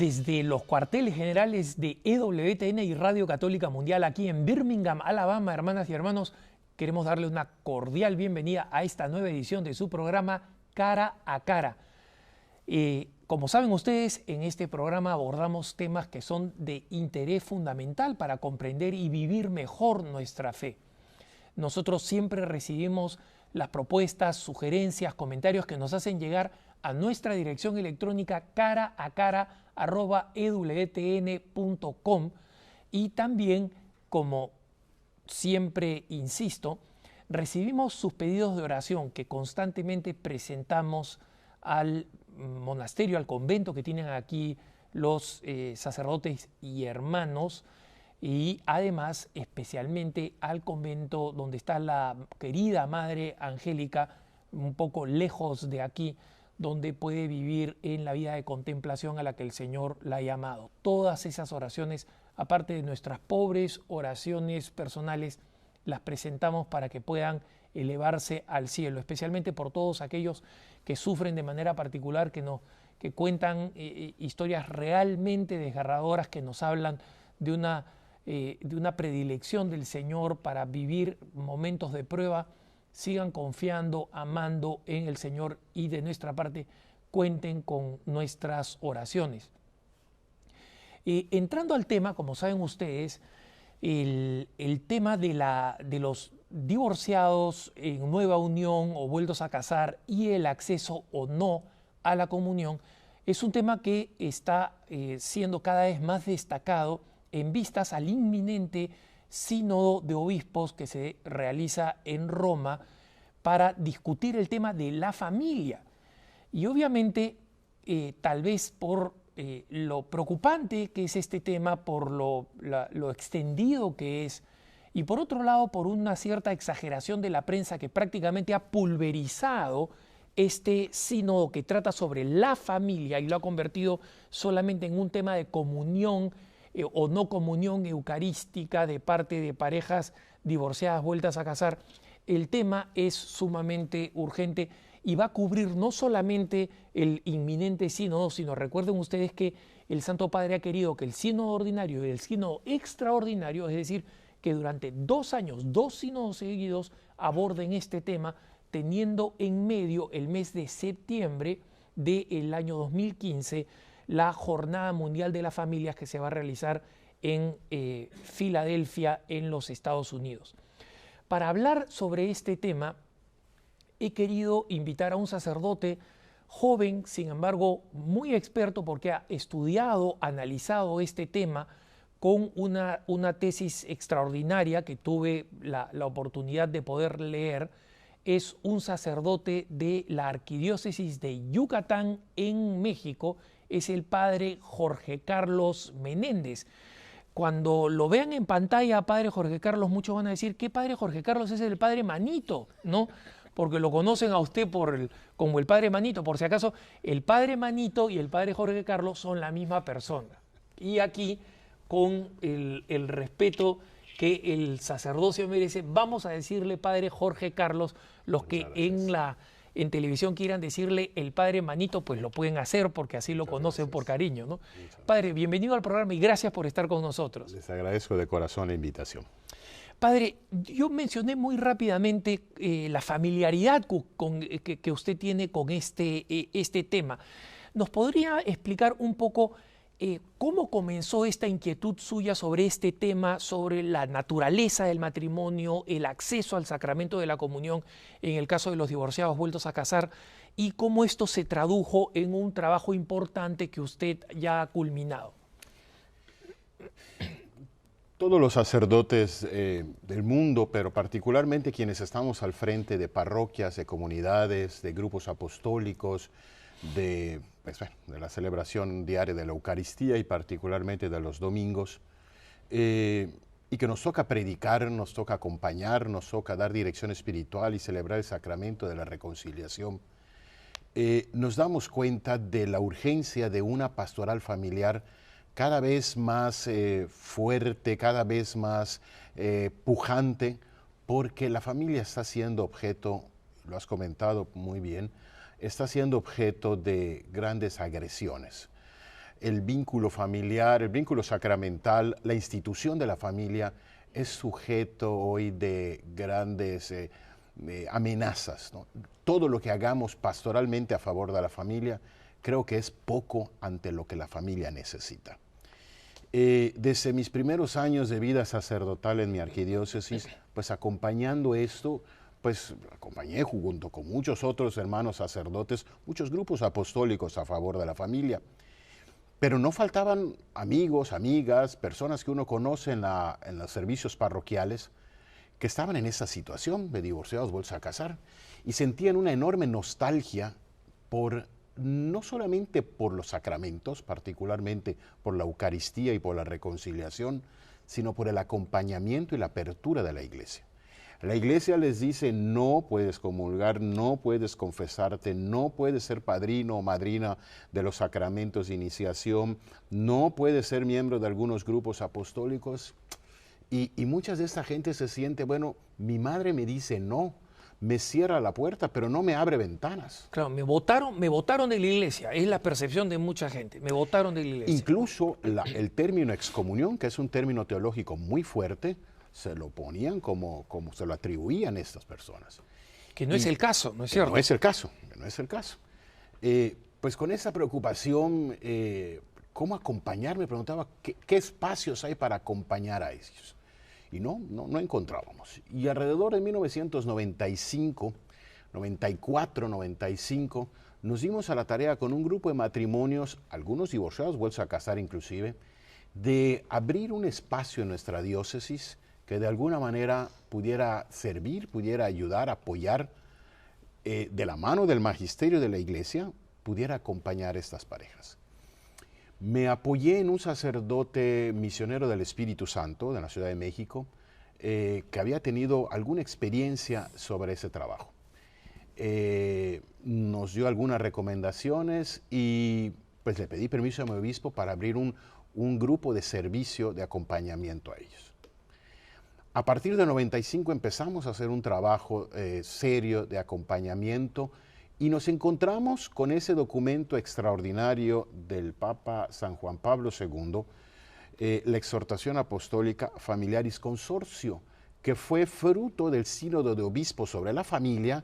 Desde los cuarteles generales de EWTN y Radio Católica Mundial aquí en Birmingham, Alabama, hermanas y hermanos, queremos darle una cordial bienvenida a esta nueva edición de su programa Cara a Cara. Como saben ustedes, en este programa abordamos temas que son de interés fundamental para comprender y vivir mejor nuestra fe. Nosotros siempre recibimos las propuestas, sugerencias, comentarios que nos hacen llegar a nuestra dirección electrónica caraacara@ewtn.com y también, como siempre insisto, recibimos sus pedidos de oración que constantemente presentamos al monasterio, al convento que tienen aquí los sacerdotes y hermanos, y además especialmente al convento donde está la querida Madre Angélica, un poco lejos de aquí, donde puede vivir en la vida de contemplación a la que el Señor la ha llamado. Todas esas oraciones, aparte de nuestras pobres oraciones personales, las presentamos para que puedan elevarse al cielo, especialmente por todos aquellos que sufren de manera particular, que cuentan historias realmente desgarradoras, que nos hablan de una predilección del Señor para vivir momentos de prueba. Sigan confiando, amando en el Señor y de nuestra parte cuenten con nuestras oraciones. Entrando al tema, como saben ustedes, el tema de los divorciados en nueva unión o vueltos a casar y el acceso o no a la comunión es un tema que está siendo cada vez más destacado en vistas al inminente sínodo de obispos que se realiza en Roma para discutir el tema de la familia. Y obviamente, tal vez por lo preocupante que es este tema, por lo extendido que es, y por otro lado, por una cierta exageración de la prensa que prácticamente ha pulverizado este sínodo que trata sobre la familia y lo ha convertido solamente en un tema de comunión o no comunión eucarística de parte de parejas divorciadas vueltas a casar. El tema es sumamente urgente y va a cubrir no solamente el inminente sínodo, sino recuerden ustedes que el Santo Padre ha querido que el sínodo ordinario y el sínodo extraordinario, es decir, que durante 2 años, 2 sínodos seguidos aborden este tema, teniendo en medio el mes de septiembre del año 2015 la Jornada Mundial de las Familias que se va a realizar en Filadelfia, en los Estados Unidos. Para hablar sobre este tema, he querido invitar a un sacerdote joven, sin embargo muy experto porque ha estudiado, analizado este tema con una tesis extraordinaria que tuve la oportunidad de poder leer. Es un sacerdote de la Arquidiócesis de Yucatán en México, es el padre Jorge Carlos Menéndez. Cuando lo vean en pantalla, padre Jorge Carlos, muchos van a decir, ¿qué padre Jorge Carlos? Es el padre Manito, ¿no? Porque lo conocen a usted como el padre Manito. Por si acaso, el padre Manito y el padre Jorge Carlos son la misma persona. Y aquí, con el respeto que el sacerdocio merece, vamos a decirle padre Jorge Carlos. Los que en televisión quieran decirle el padre Manito, pues lo pueden hacer porque así lo conocen por cariño, ¿no? Padre, bienvenido al programa y gracias por estar con nosotros. Les agradezco de corazón la invitación. Padre, yo mencioné muy rápidamente la familiaridad que usted tiene con este tema. ¿Nos podría explicar un poco cómo comenzó esta inquietud suya sobre este tema, sobre la naturaleza del matrimonio, el acceso al sacramento de la comunión en el caso de los divorciados vueltos a casar, y cómo esto se tradujo en un trabajo importante que usted ya ha culminado? Todos los sacerdotes del mundo, pero particularmente quienes estamos al frente de parroquias, de comunidades, de grupos apostólicos, de la celebración diaria de la Eucaristía y particularmente de los domingos, y que nos toca predicar, nos toca acompañar, nos toca dar dirección espiritual y celebrar el sacramento de la reconciliación, nos damos cuenta de la urgencia de una pastoral familiar cada vez más fuerte, cada vez más pujante, porque la familia está siendo objeto, lo has comentado muy bien, está siendo objeto de grandes agresiones. el vínculo familiar, el vínculo sacramental, la institución de la familia es sujeto hoy de grandes amenazas, ¿no? Todo lo que hagamos pastoralmente a favor de la familia creo que es poco ante lo que la familia necesita. Desde mis primeros años de vida sacerdotal en mi arquidiócesis, pues acompañando esto, pues acompañé junto con muchos otros hermanos sacerdotes, muchos grupos apostólicos a favor de la familia. Pero no faltaban amigos, amigas, personas que uno conoce en los servicios parroquiales que estaban en esa situación de divorciados vueltos a casar y sentían una enorme nostalgia no solamente por los sacramentos, particularmente por la Eucaristía y por la reconciliación, sino por el acompañamiento y la apertura de la Iglesia. La Iglesia les dice: no puedes comulgar, no puedes confesarte, no puedes ser padrino o madrina de los sacramentos de iniciación, no puedes ser miembro de algunos grupos apostólicos. Y muchas de esta gente se siente, bueno, mi madre me dice no, me cierra la puerta, pero no me abre ventanas. Claro, me votaron de la iglesia, es la percepción de mucha gente, me votaron de la iglesia. Incluso el término excomunión, que es un término teológico muy fuerte, se lo ponían como se lo atribuían estas personas. Que no es el caso, ¿no es cierto? No es el caso, no es el caso. Pues con esa preocupación, ¿cómo acompañar? Me preguntaba, ¿qué espacios hay para acompañar a ellos? Y no encontrábamos. Y alrededor de 1995, 94, 95, nos dimos a la tarea con un grupo de matrimonios, algunos divorciados, vueltos a casar inclusive, de abrir un espacio en nuestra diócesis que de alguna manera pudiera servir, pudiera ayudar, apoyar, de la mano del magisterio de la Iglesia, pudiera acompañar a estas parejas. Me apoyé en un sacerdote misionero del Espíritu Santo de la Ciudad de México, que había tenido alguna experiencia sobre ese trabajo. Nos dio algunas recomendaciones y pues le pedí permiso a mi obispo para abrir un grupo de servicio de acompañamiento a ellos. A partir de 95 empezamos a hacer un trabajo serio de acompañamiento y nos encontramos con ese documento extraordinario del Papa San Juan Pablo II, la exhortación apostólica Familiaris Consortio, que fue fruto del sínodo de obispos sobre la familia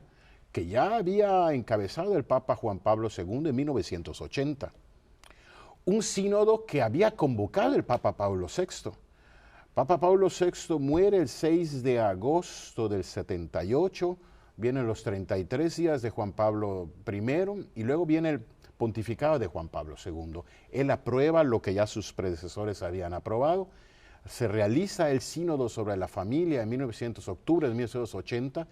que ya había encabezado el Papa Juan Pablo II en 1980. Un sínodo que había convocado el Papa Pablo VI. Papa Pablo VI muere el 6 de agosto del 78, vienen los 33 días de Juan Pablo I y luego viene el pontificado de Juan Pablo II. Él aprueba lo que ya sus predecesores habían aprobado, se realiza el sínodo sobre la familia en octubre de 1980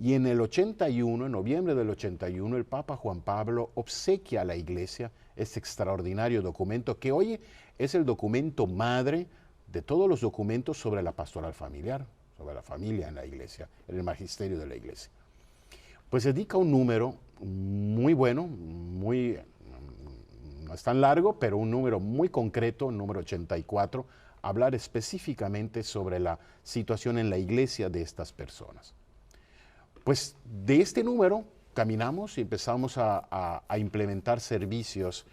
y en el 81, en noviembre del 81, el Papa Juan Pablo obsequia a la Iglesia este extraordinario documento que hoy es el documento madre de todos los documentos sobre la pastoral familiar, sobre la familia en la Iglesia, en el magisterio de la Iglesia. Pues dedica un número muy bueno, no es tan largo, pero un número muy concreto, el número 84, a hablar específicamente sobre la situación en la Iglesia de estas personas. Pues de este número caminamos y empezamos a implementar servicios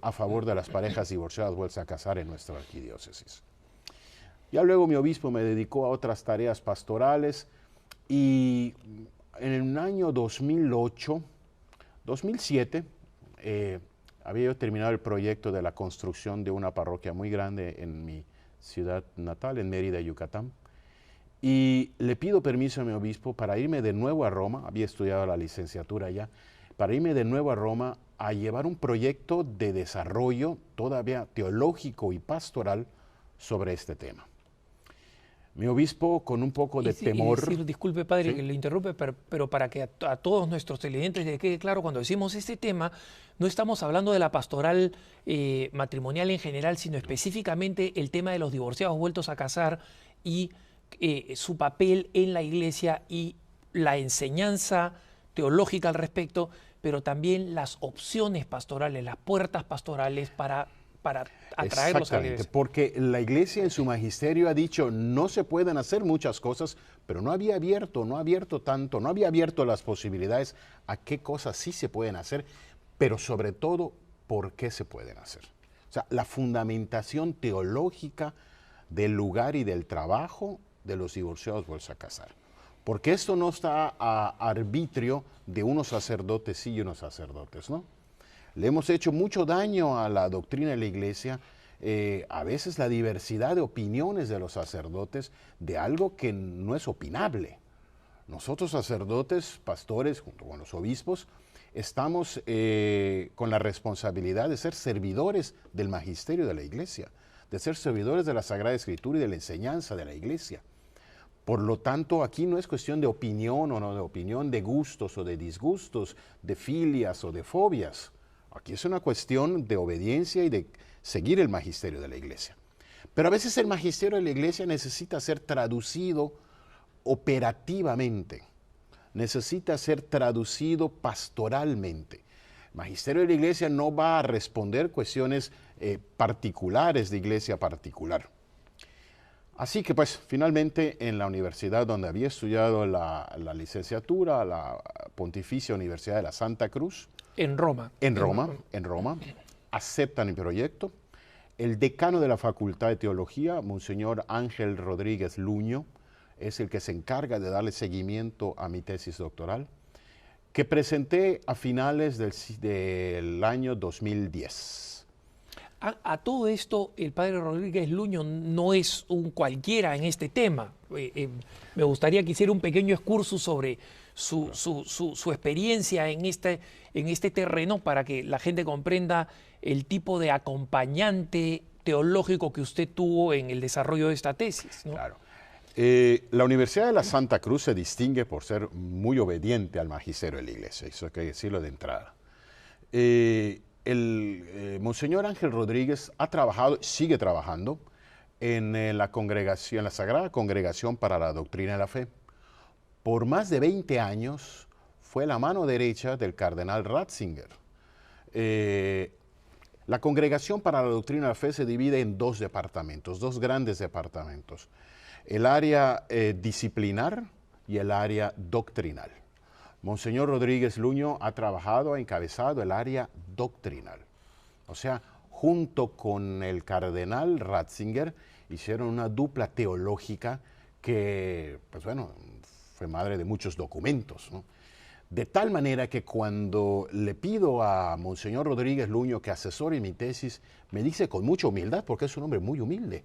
a favor de las parejas divorciadas vueltas a casar en nuestra arquidiócesis. Ya luego mi obispo me dedicó a otras tareas pastorales y en el año 2007, había yo terminado el proyecto de la construcción de una parroquia muy grande en mi ciudad natal, en Mérida, Yucatán. Y le pido permiso a mi obispo para irme de nuevo a Roma, había estudiado la licenciatura allá, para irme de nuevo a Roma a llevar un proyecto de desarrollo todavía teológico y pastoral sobre este tema. Mi obispo, con un poco de temor... disculpe, padre, ¿sí? que lo interrumpe, pero para que a todos nuestros televidentes les quede claro, cuando decimos este tema, no estamos hablando de la pastoral matrimonial en general, sino específicamente el tema de los divorciados vueltos a casar y su papel en la Iglesia y la enseñanza teológica al respecto, pero también las opciones pastorales, las puertas pastorales para atraerlos a la Iglesia. Porque la Iglesia en su magisterio ha dicho no se pueden hacer muchas cosas, pero no había abierto las posibilidades a qué cosas sí se pueden hacer, pero sobre todo por qué se pueden hacer. sea, la fundamentación teológica del lugar y del trabajo de los divorciados vueltos a casar. Porque esto no está a arbitrio de unos sacerdotes sí y unos sacerdotes no. Le hemos hecho mucho daño a la doctrina de la Iglesia, a veces la diversidad de opiniones de los sacerdotes de algo que no es opinable. Nosotros sacerdotes, pastores, junto con los obispos, estamos con la responsabilidad de ser servidores del magisterio de la Iglesia, de ser servidores de la Sagrada Escritura y de la enseñanza de la Iglesia. Por lo tanto, aquí no es cuestión de opinión o no de opinión, de gustos o de disgustos, de filias o de fobias. Aquí es una cuestión de obediencia y de seguir el magisterio de la Iglesia. Pero a veces el magisterio de la Iglesia necesita ser traducido operativamente, necesita ser traducido pastoralmente. El magisterio de la Iglesia no va a responder cuestiones particulares de iglesia particular. Así que pues finalmente en la universidad donde había estudiado la licenciatura, la Pontificia Universidad de la Santa Cruz, En Roma. En Roma, aceptan el proyecto. El decano de la Facultad de Teología, Monseñor Ángel Rodríguez Luño, es el que se encarga de darle seguimiento a mi tesis doctoral, que presenté a finales del año 2010. A todo esto, el padre Rodríguez Luño no es un cualquiera en este tema. Me gustaría que hiciera un pequeño excursus sobre su experiencia en este terreno para que la gente comprenda el tipo de acompañante teológico que usted tuvo en el desarrollo de esta tesis, ¿no? Claro. La Universidad de la Santa Cruz se distingue por ser muy obediente al magisterio de la Iglesia, eso hay que decirlo de entrada. Monseñor Ángel Rodríguez ha trabajado, sigue trabajando en la congregación, en la Sagrada Congregación para la Doctrina de la Fe. Por más de 20 años fue la mano derecha del cardenal Ratzinger. La Congregación para la Doctrina de la Fe se divide en dos departamentos, dos grandes departamentos. El área disciplinar y el área doctrinal. Monseñor Rodríguez Luño ha trabajado, ha encabezado el área doctrinal. O sea, junto con el cardenal Ratzinger, hicieron una dupla teológica que, pues bueno, fue madre de muchos documentos, ¿no? De tal manera que cuando le pido a Monseñor Rodríguez Luño que asesore mi tesis, me dice con mucha humildad, porque es un hombre muy humilde,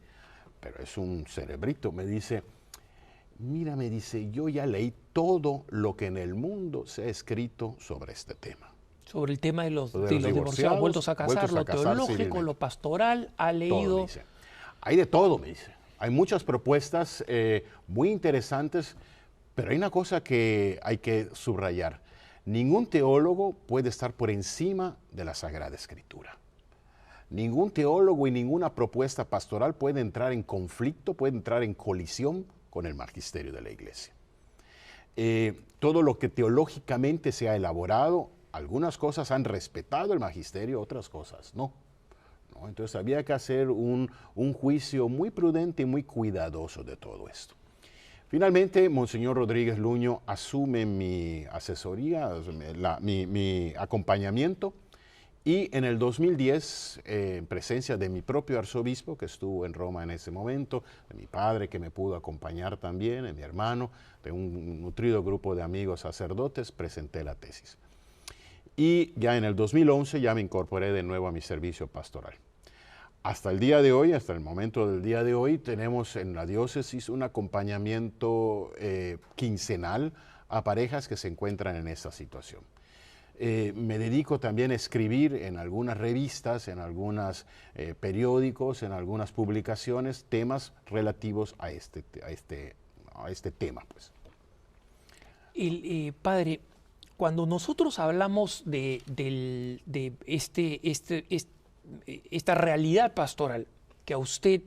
pero es un cerebrito, me dice, mira, me dice, yo ya leí todo lo que en el mundo se ha escrito sobre este tema. Sobre el tema de los divorciados vueltos a casar, lo teológico, lo pastoral, ha leído. Todo, dice. Hay de todo, me dice. Hay muchas propuestas muy interesantes, pero hay una cosa que hay que subrayar. Ningún teólogo puede estar por encima de la Sagrada Escritura. Ningún teólogo y ninguna propuesta pastoral puede entrar en conflicto, puede entrar en colisión con el magisterio de la Iglesia. Todo lo que teológicamente se ha elaborado, algunas cosas han respetado el magisterio, otras cosas no. Entonces había que hacer un juicio muy prudente y muy cuidadoso de todo esto. Finalmente, Monseñor Rodríguez Luño asume mi asesoría, mi acompañamiento, y en el 2010, en presencia de mi propio arzobispo, que estuvo en Roma en ese momento, de mi padre que me pudo acompañar también, de mi hermano, de un nutrido grupo de amigos sacerdotes, presenté la tesis. Y ya en el 2011 ya me incorporé de nuevo a mi servicio pastoral. Hasta el día de hoy, hasta el momento del día de hoy, tenemos en la diócesis un acompañamiento quincenal a parejas que se encuentran en esta situación. Me dedico también a escribir en algunas revistas, en algunos periódicos, en algunas publicaciones, temas relativos a este tema, pues. Padre, cuando nosotros hablamos de esta realidad pastoral que a usted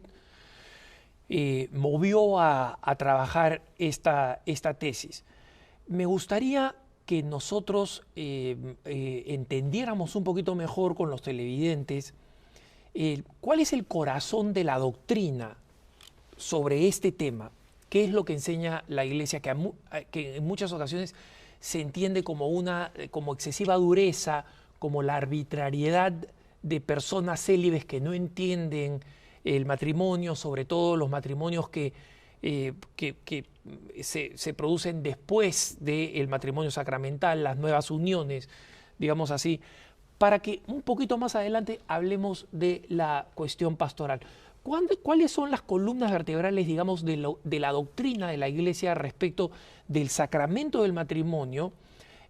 movió a trabajar esta tesis, me gustaría que nosotros entendiéramos un poquito mejor con los televidentes cuál es el corazón de la doctrina sobre este tema. ¿Qué es lo que enseña la Iglesia que en muchas ocasiones se entiende como excesiva dureza, como la arbitrariedad de personas célibes que no entienden el matrimonio, sobre todo los matrimonios que se producen después del matrimonio sacramental, las nuevas uniones, digamos así, para que un poquito más adelante hablemos de la cuestión pastoral. ¿Cuáles son las columnas vertebrales, digamos, de la doctrina de la Iglesia respecto del sacramento del matrimonio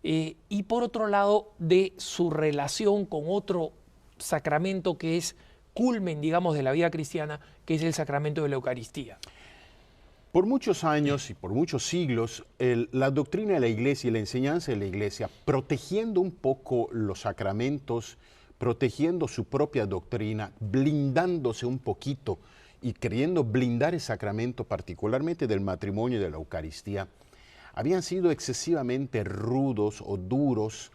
y por otro lado de su relación con otro sacramento que es culmen, digamos, de la vida cristiana, que es el sacramento de la Eucaristía? Por muchos años y por muchos siglos, la doctrina de la Iglesia y la enseñanza de la Iglesia, protegiendo un poco los sacramentos, protegiendo su propia doctrina, blindándose un poquito y queriendo blindar el sacramento, particularmente del matrimonio y de la Eucaristía, habían sido excesivamente rudos o duros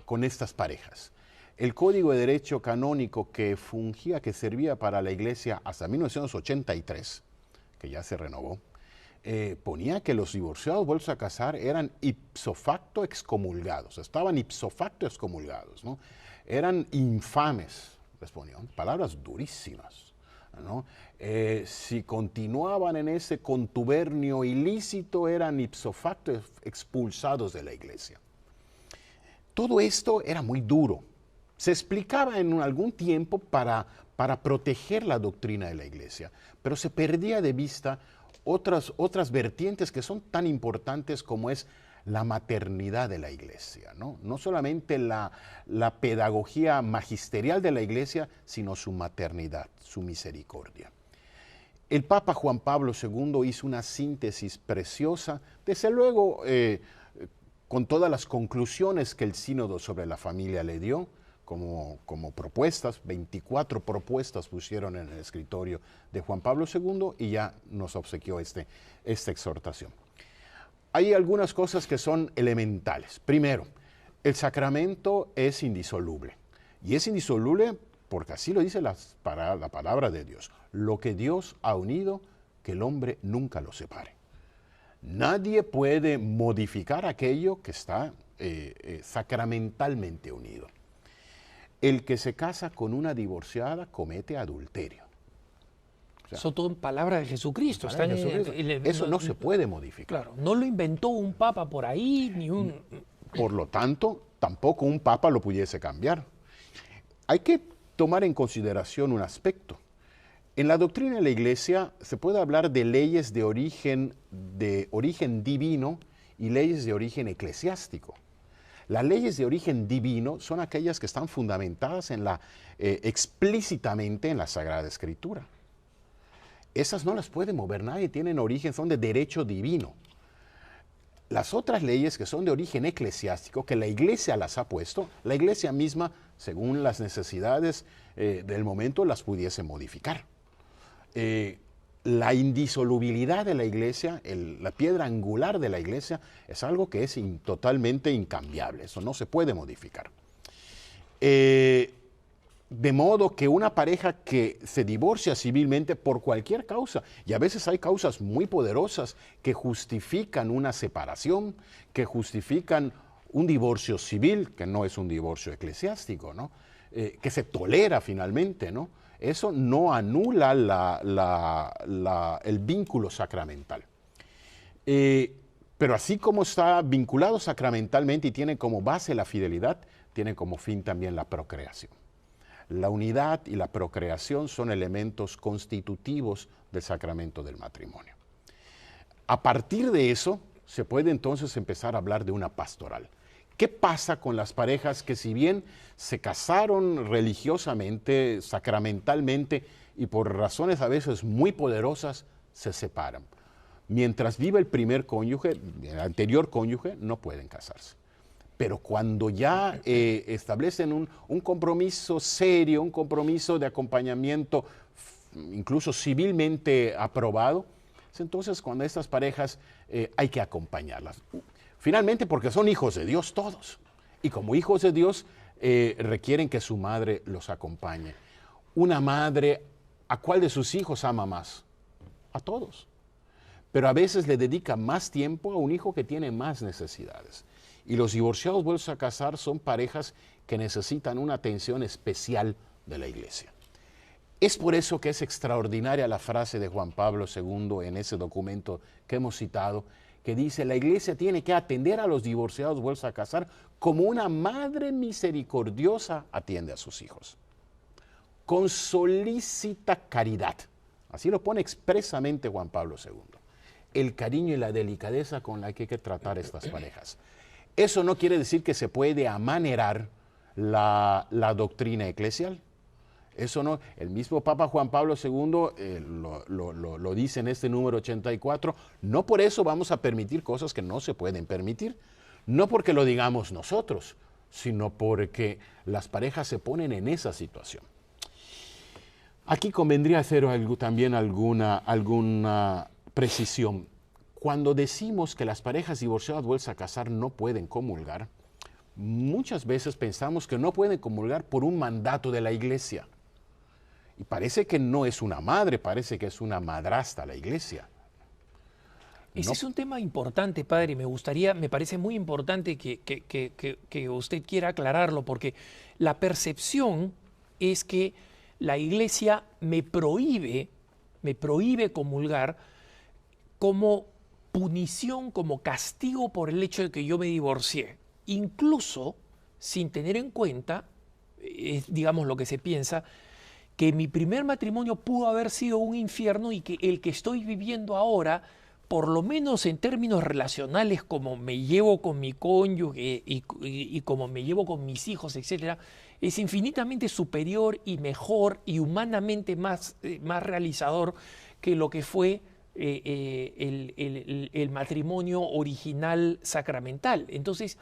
con estas parejas. El Código de Derecho Canónico que servía para la Iglesia hasta 1983, que ya se renovó, ponía que los divorciados vueltos a casar eran ipso facto excomulgados, estaban ipso facto excomulgados, ¿no? Eran infames, les ponían, palabras durísimas, ¿no? Si continuaban en ese contubernio ilícito, eran ipso facto expulsados de la Iglesia. Todo esto era muy duro. Se explicaba en algún tiempo para proteger la doctrina de la Iglesia, pero se perdía de vista otras vertientes que son tan importantes como es la maternidad de la Iglesia, ¿no? No solamente la pedagogía magisterial de la Iglesia, sino su maternidad, su misericordia. El Papa Juan Pablo II hizo una síntesis preciosa, desde luego con todas las conclusiones que el Sínodo sobre la familia le dio, como propuestas, 24 propuestas pusieron en el escritorio de Juan Pablo II y ya nos obsequió esta exhortación. Hay algunas cosas que son elementales. Primero, el sacramento es indisoluble. Y es indisoluble porque así lo dice la palabra de Dios. Lo que Dios ha unido, que el hombre nunca lo separe. Nadie puede modificar aquello que está sacramentalmente unido. El que se casa con una divorciada comete adulterio. O sea, eso todo en palabra de Jesucristo. Eso no se puede modificar. Claro, no lo inventó un papa por ahí, ni un... Por lo tanto, tampoco un papa lo pudiese cambiar. Hay que tomar en consideración un aspecto. En la doctrina de la Iglesia se puede hablar de leyes de origen divino y leyes de origen eclesiástico. Las leyes de origen divino son aquellas que están fundamentadas explícitamente en la Sagrada Escritura. Esas no las puede mover nadie, tienen origen, son de derecho divino. Las otras leyes que son de origen eclesiástico, que la Iglesia las ha puesto, la Iglesia misma, según las necesidades del momento, las pudiese modificar. La indisolubilidad de la Iglesia, la piedra angular de la Iglesia, es algo que es totalmente incambiable, eso no se puede modificar. De modo que una pareja que se divorcia civilmente por cualquier causa, y a veces hay causas muy poderosas que justifican una separación, que justifican un divorcio civil, que no es un divorcio eclesiástico, ¿no? Que se tolera finalmente, ¿no? Eso no anula el vínculo sacramental. Pero así como está vinculado sacramentalmente y tiene como base la fidelidad, tiene como fin también la procreación. La unidad y la procreación son elementos constitutivos del sacramento del matrimonio. A partir de eso, se puede entonces empezar a hablar de una pastoral. ¿Qué pasa con las parejas que si bien se casaron religiosamente, sacramentalmente y por razones a veces muy poderosas, se separan? Mientras vive el primer cónyuge, el anterior cónyuge, no pueden casarse. Pero cuando ya establecen un compromiso serio, un compromiso de acompañamiento, incluso civilmente aprobado, es entonces cuando estas parejas hay que acompañarlas. Finalmente porque son hijos de Dios todos. Y como hijos de Dios requieren que su madre los acompañe. Una madre, ¿a cuál de sus hijos ama más? A todos. Pero a veces le dedica más tiempo a un hijo que tiene más necesidades. Y los divorciados vueltos a casar son parejas que necesitan una atención especial de la iglesia. Es por eso que es extraordinaria la frase de Juan Pablo II en ese documento que hemos citado, que dice: la iglesia tiene que atender a los divorciados vueltos a casar como una madre misericordiosa atiende a sus hijos, con solícita caridad. Así lo pone expresamente Juan Pablo II. El cariño y la delicadeza con la que hay que tratar a estas parejas. Eso no quiere decir que se puede amanerar la doctrina eclesial. Eso no, el mismo Papa Juan Pablo II lo dice en este número 84, no por eso vamos a permitir cosas que no se pueden permitir, no porque lo digamos nosotros, sino porque las parejas se ponen en esa situación. Aquí convendría hacer también alguna precisión. Cuando decimos que las parejas divorciadas vueltas a casar no pueden comulgar, muchas veces pensamos que no pueden comulgar por un mandato de la iglesia. Y parece que no es una madre, parece que es una madrastra la iglesia. Ese es un tema importante, padre, me parece muy importante que usted quiera aclararlo, porque la percepción es que la iglesia me prohíbe comulgar como punición, como castigo por el hecho de que yo me divorcié, incluso sin tener en cuenta, digamos lo que se piensa, que mi primer matrimonio pudo haber sido un infierno y que el que estoy viviendo ahora, por lo menos en términos relacionales, como me llevo con mi cónyuge y como me llevo con mis hijos, etcétera, es infinitamente superior y mejor y humanamente más realizador que lo que fue el matrimonio original sacramental. Entonces,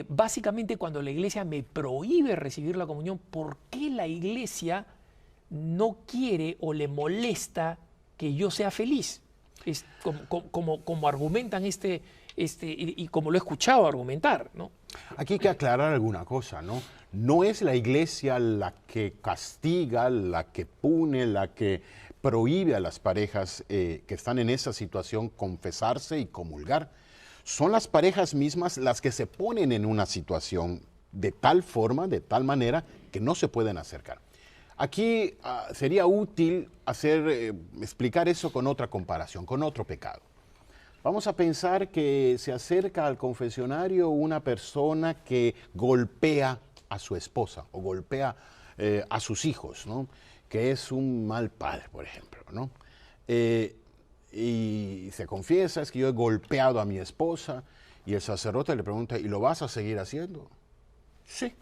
básicamente cuando la iglesia me prohíbe recibir la comunión, ¿por qué la iglesia no quiere o le molesta que yo sea feliz? Es como argumentan y como lo he escuchado argumentar, ¿no? Aquí hay que aclarar alguna cosa, ¿no? No es la iglesia la que castiga, la que pune, la que prohíbe a las parejas que están en esa situación confesarse y comulgar. Son las parejas mismas las que se ponen en una situación de tal forma, de tal manera, que no se pueden acercar. Aquí sería útil explicar eso con otra comparación, con otro pecado. Vamos a pensar que se acerca al confesionario una persona que golpea a su esposa o golpea a sus hijos, ¿no? Que es un mal padre, por ejemplo, ¿no? Y se confiesa: es que yo he golpeado a mi esposa, y el sacerdote le pregunta: ¿y lo vas a seguir haciendo? Sí,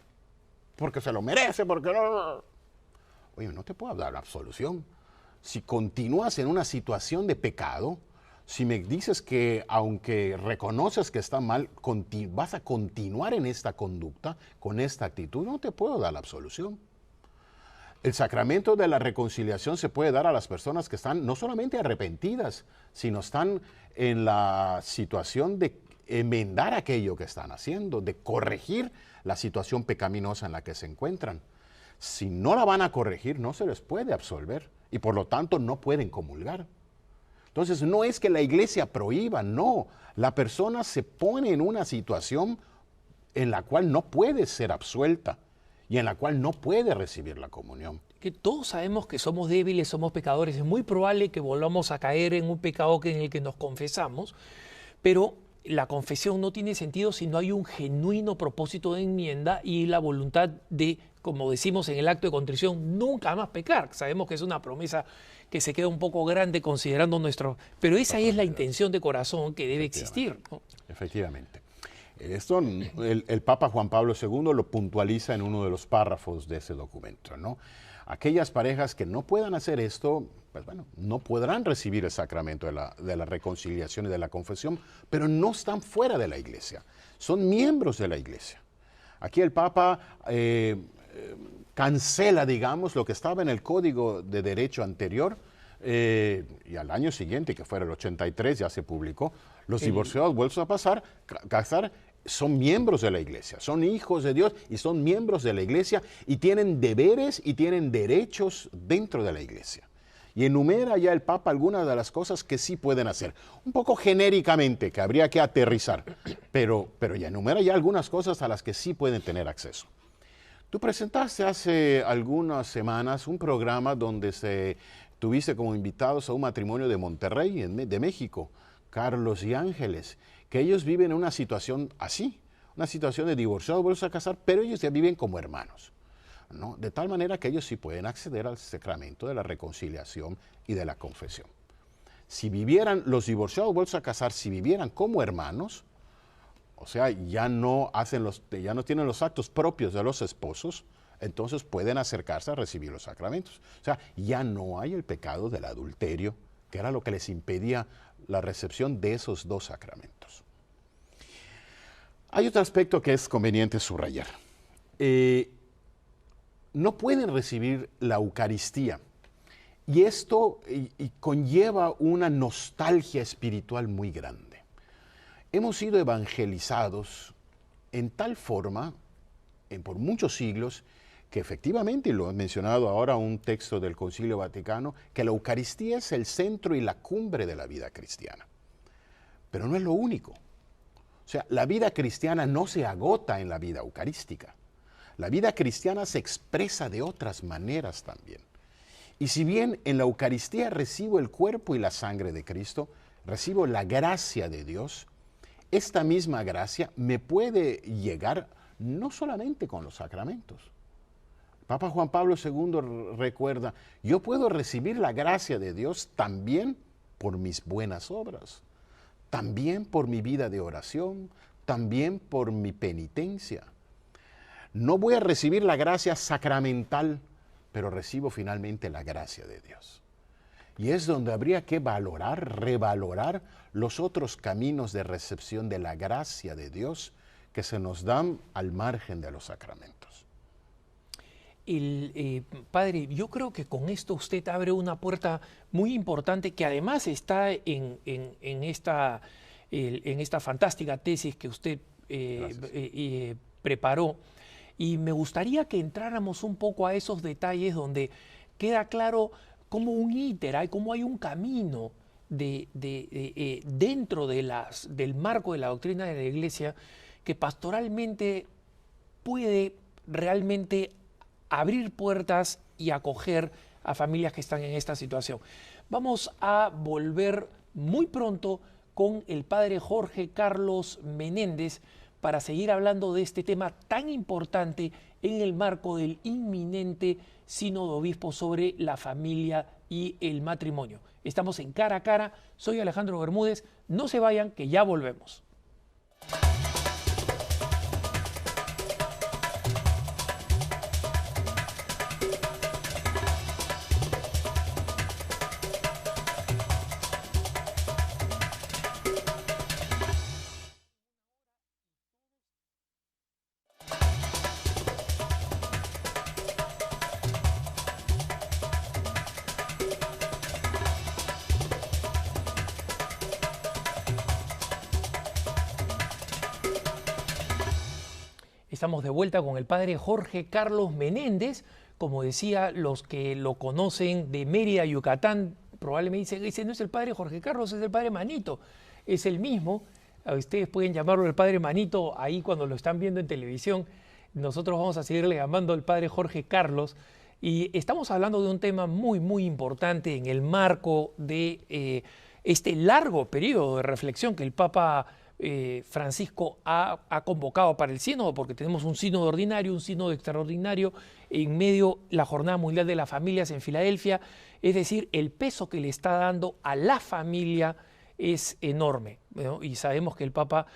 porque se lo merece, porque no. Oye, no te puedo dar la absolución. Si continúas en una situación de pecado, si me dices que aunque reconoces que está mal, vas a continuar en esta conducta, con esta actitud, no te puedo dar la absolución. El sacramento de la reconciliación se puede dar a las personas que están no solamente arrepentidas, sino están en la situación de enmendar aquello que están haciendo, de corregir la situación pecaminosa en la que se encuentran. Si no la van a corregir, no se les puede absolver y por lo tanto no pueden comulgar. Entonces no es que la iglesia prohíba, no. La persona se pone en una situación en la cual no puede ser absuelta y en la cual no puede recibir la comunión. Que todos sabemos que somos débiles, somos pecadores. Es muy probable que volvamos a caer en un pecado en el que nos confesamos, pero la confesión no tiene sentido si no hay un genuino propósito de enmienda y la voluntad de, como decimos en el acto de contrición, nunca más pecar. Sabemos que es una promesa que se queda un poco grande considerando nuestro... Pero esa es la intención de corazón que debe existir, ¿no? Efectivamente. Esto el Papa Juan Pablo II lo puntualiza en uno de los párrafos de ese documento, ¿no? Aquellas parejas que no puedan hacer esto, pues bueno, no podrán recibir el sacramento de la reconciliación y de la confesión, pero no están fuera de la iglesia, son miembros de la iglesia. Aquí el Papa cancela, digamos, lo que estaba en el Código de Derecho anterior, y al año siguiente, que fuera el 83, ya se publicó, los divorciados vueltos a casar son miembros de la iglesia, son hijos de Dios y son miembros de la iglesia y tienen deberes y tienen derechos dentro de la iglesia. Y enumera ya el Papa algunas de las cosas que sí pueden hacer. Un poco genéricamente, que habría que aterrizar, pero ya enumera ya algunas cosas a las que sí pueden tener acceso. Tú presentaste hace algunas semanas un programa donde tuviste como invitados a un matrimonio de Monterrey, de México, Carlos y Ángeles, que ellos viven en una situación así, una situación de divorciados vueltos a casar, pero ellos ya viven como hermanos, ¿no? De tal manera que ellos sí pueden acceder al sacramento de la reconciliación y de la confesión. Si vivieran los divorciados vueltos a casar, si vivieran como hermanos, o sea, ya no tienen los actos propios de los esposos, entonces pueden acercarse a recibir los sacramentos. O sea, ya no hay el pecado del adulterio, que era lo que les impedía la recepción de esos dos sacramentos. Hay otro aspecto que es conveniente subrayar. No pueden recibir la Eucaristía. Y esto conlleva una nostalgia espiritual muy grande. Hemos sido evangelizados en tal forma, por muchos siglos, que efectivamente, y lo he mencionado ahora un texto del Concilio Vaticano, que la Eucaristía es el centro y la cumbre de la vida cristiana. Pero no es lo único. O sea, la vida cristiana no se agota en la vida eucarística. La vida cristiana se expresa de otras maneras también. Y si bien en la Eucaristía recibo el cuerpo y la sangre de Cristo, recibo la gracia de Dios, esta misma gracia me puede llegar no solamente con los sacramentos. Papa Juan Pablo II recuerda, yo puedo recibir la gracia de Dios también por mis buenas obras, también por mi vida de oración, también por mi penitencia. No voy a recibir la gracia sacramental, pero recibo finalmente la gracia de Dios. Y es donde habría que revalorar los otros caminos de recepción de la gracia de Dios que se nos dan al margen de los sacramentos. Padre, yo creo que con esto usted abre una puerta muy importante que además está en esta fantástica tesis que usted preparó. Y me gustaría que entráramos un poco a esos detalles donde queda claro cómo un íter, cómo hay un camino dentro del marco de la doctrina de la Iglesia que pastoralmente puede realmente abrir puertas y acoger a familias que están en esta situación. Vamos a volver muy pronto con el padre Jorge Carlos Menéndez para seguir hablando de este tema tan importante en el marco del inminente Sínodo de Obispos sobre la familia y el matrimonio. Estamos en Cara a Cara, soy Alejandro Bermúdez, no se vayan que ya volvemos. Estamos de vuelta con el padre Jorge Carlos Menéndez. Como decía, los que lo conocen de Mérida, Yucatán, probablemente dicen, ese no es el padre Jorge Carlos, es el padre Manito. Es el mismo. Ustedes pueden llamarlo el padre Manito ahí cuando lo están viendo en televisión. Nosotros vamos a seguirle llamando el padre Jorge Carlos. Y estamos hablando de un tema muy, muy importante en el marco de este largo periodo de reflexión que el Papa Francisco ha convocado para el sínodo, porque tenemos un sínodo ordinario, un sínodo extraordinario, en medio la Jornada Mundial de las Familias en Filadelfia. Es decir, el peso que le está dando a la familia es enorme, ¿no? Y sabemos que el Papa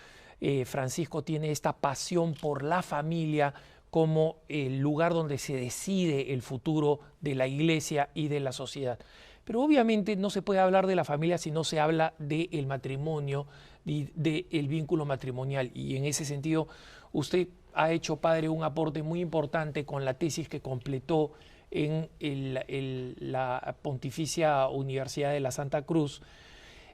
Francisco tiene esta pasión por la familia como el lugar donde se decide el futuro de la Iglesia y de la sociedad. Pero obviamente no se puede hablar de la familia si no se habla del matrimonio y del vínculo matrimonial. Y en ese sentido, usted ha hecho, padre, un aporte muy importante con la tesis que completó en la Pontificia Universidad de la Santa Cruz,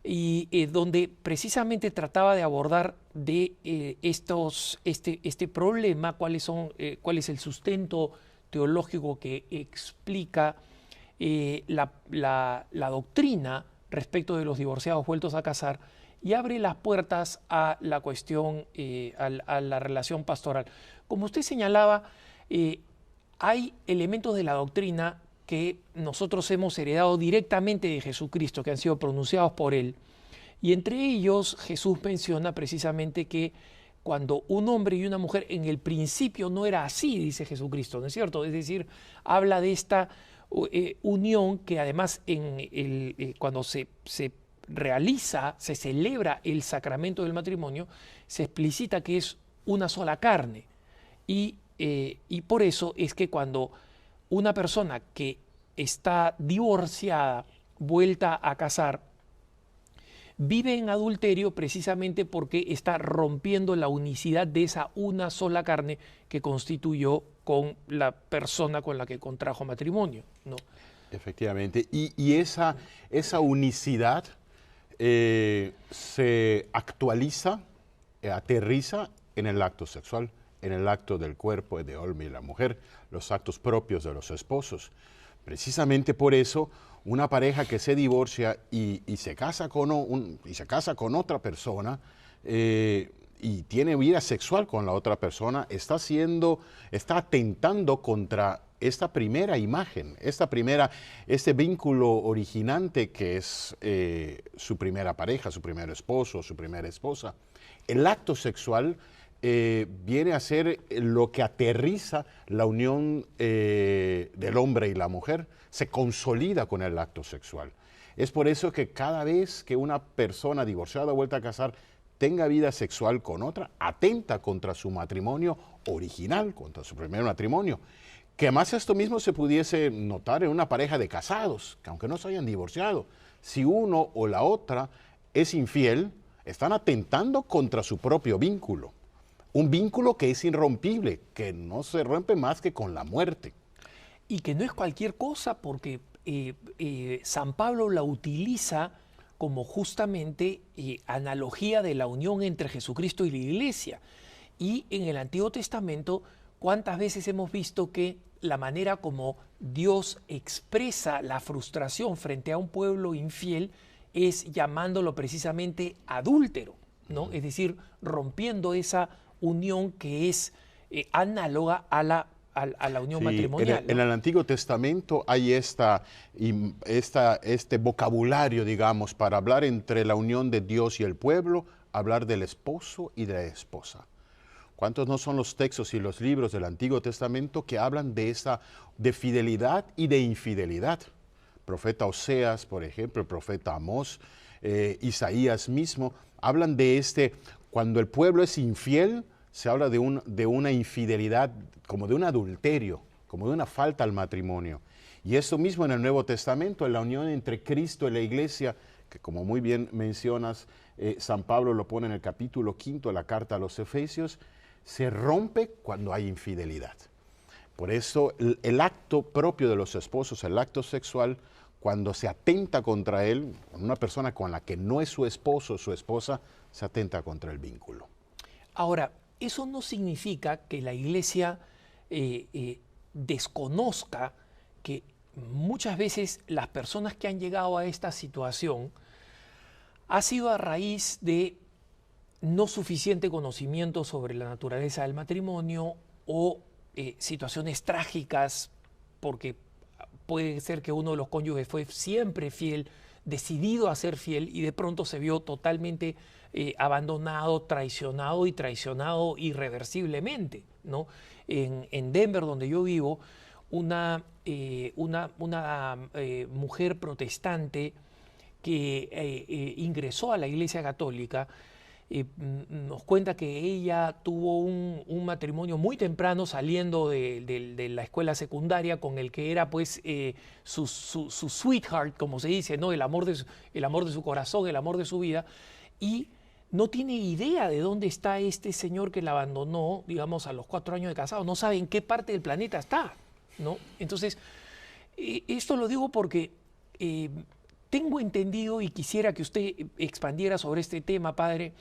y donde precisamente trataba de abordar este problema, cuál es el sustento teológico que explica la doctrina respecto de los divorciados vueltos a casar y abre las puertas a la cuestión, a la relación pastoral. Como usted señalaba, hay elementos de la doctrina que nosotros hemos heredado directamente de Jesucristo, que han sido pronunciados por Él. Y entre ellos Jesús menciona precisamente que cuando un hombre y una mujer, en el principio no era así, dice Jesucristo, ¿no es cierto? Es decir, habla de esta unión que además cuando se realiza, se celebra el sacramento del matrimonio, se explicita que es una sola carne. Y por eso es que cuando una persona que está divorciada, vuelta a casar, vive en adulterio precisamente porque está rompiendo la unicidad de esa una sola carne que constituyó con la persona con la que contrajo matrimonio, ¿no? Efectivamente. Y esa unicidad se actualiza, aterriza en el acto sexual, en el acto del cuerpo del hombre y la mujer, los actos propios de los esposos. Precisamente por eso, una pareja que se divorcia y se casa con otra persona y tiene vida sexual con la otra persona, está atentando contra esta primera imagen, este vínculo originante que es su primera pareja, su primer esposo, su primera esposa. El acto sexual viene a ser lo que aterriza la unión del hombre y la mujer, se consolida con el acto sexual. Es por eso que cada vez que una persona divorciada vuelta a casar tenga vida sexual con otra, atenta contra su matrimonio original, contra su primer matrimonio. Que más esto mismo se pudiese notar en una pareja de casados, que aunque no se hayan divorciado, si uno o la otra es infiel, están atentando contra su propio vínculo. Un vínculo que es irrompible, que no se rompe más que con la muerte. Y que no es cualquier cosa porque San Pablo la utiliza como justamente analogía de la unión entre Jesucristo y la Iglesia. Y en el Antiguo Testamento, ¿cuántas veces hemos visto que la manera como Dios expresa la frustración frente a un pueblo infiel es llamándolo precisamente adúltero, ¿no? Es decir, rompiendo esa unión que es análoga a la unión matrimonial, ¿no? En el Antiguo Testamento hay este vocabulario, digamos, para hablar entre la unión de Dios y el pueblo, hablar del esposo y de la esposa. ¿Cuántos no son los textos y los libros del Antiguo Testamento que hablan de fidelidad y de infidelidad? Profeta Oseas, por ejemplo, el profeta Amós, Isaías mismo, hablan de cuando el pueblo es infiel, se habla de una infidelidad, como de un adulterio, como de una falta al matrimonio. Y esto mismo en el Nuevo Testamento, en la unión entre Cristo y la Iglesia, que como muy bien mencionas, San Pablo lo pone en el capítulo 5 de la carta a los Efesios, se rompe cuando hay infidelidad. Por eso el acto propio de los esposos, el acto sexual, cuando se atenta contra él, una persona con la que no es su esposo o su esposa, se atenta contra el vínculo. Ahora, eso no significa que la Iglesia desconozca que muchas veces las personas que han llegado a esta situación ha sido a raíz de no suficiente conocimiento sobre la naturaleza del matrimonio o situaciones trágicas, porque puede ser que uno de los cónyuges fue siempre fiel, decidido a ser fiel y de pronto se vio totalmente abandonado, traicionado irreversiblemente, ¿no? En Denver, donde yo vivo, una mujer protestante que ingresó a la Iglesia Católica nos cuenta que ella tuvo un matrimonio muy temprano saliendo de la escuela secundaria con el que era pues su sweetheart, como se dice, ¿no? El amor de su corazón, el amor de su vida, y no tiene idea de dónde está este señor que la abandonó, digamos, a los 4 años de casado, no sabe en qué parte del planeta está, ¿no? Entonces, esto lo digo porque tengo entendido y quisiera que usted expandiera sobre este tema, padre,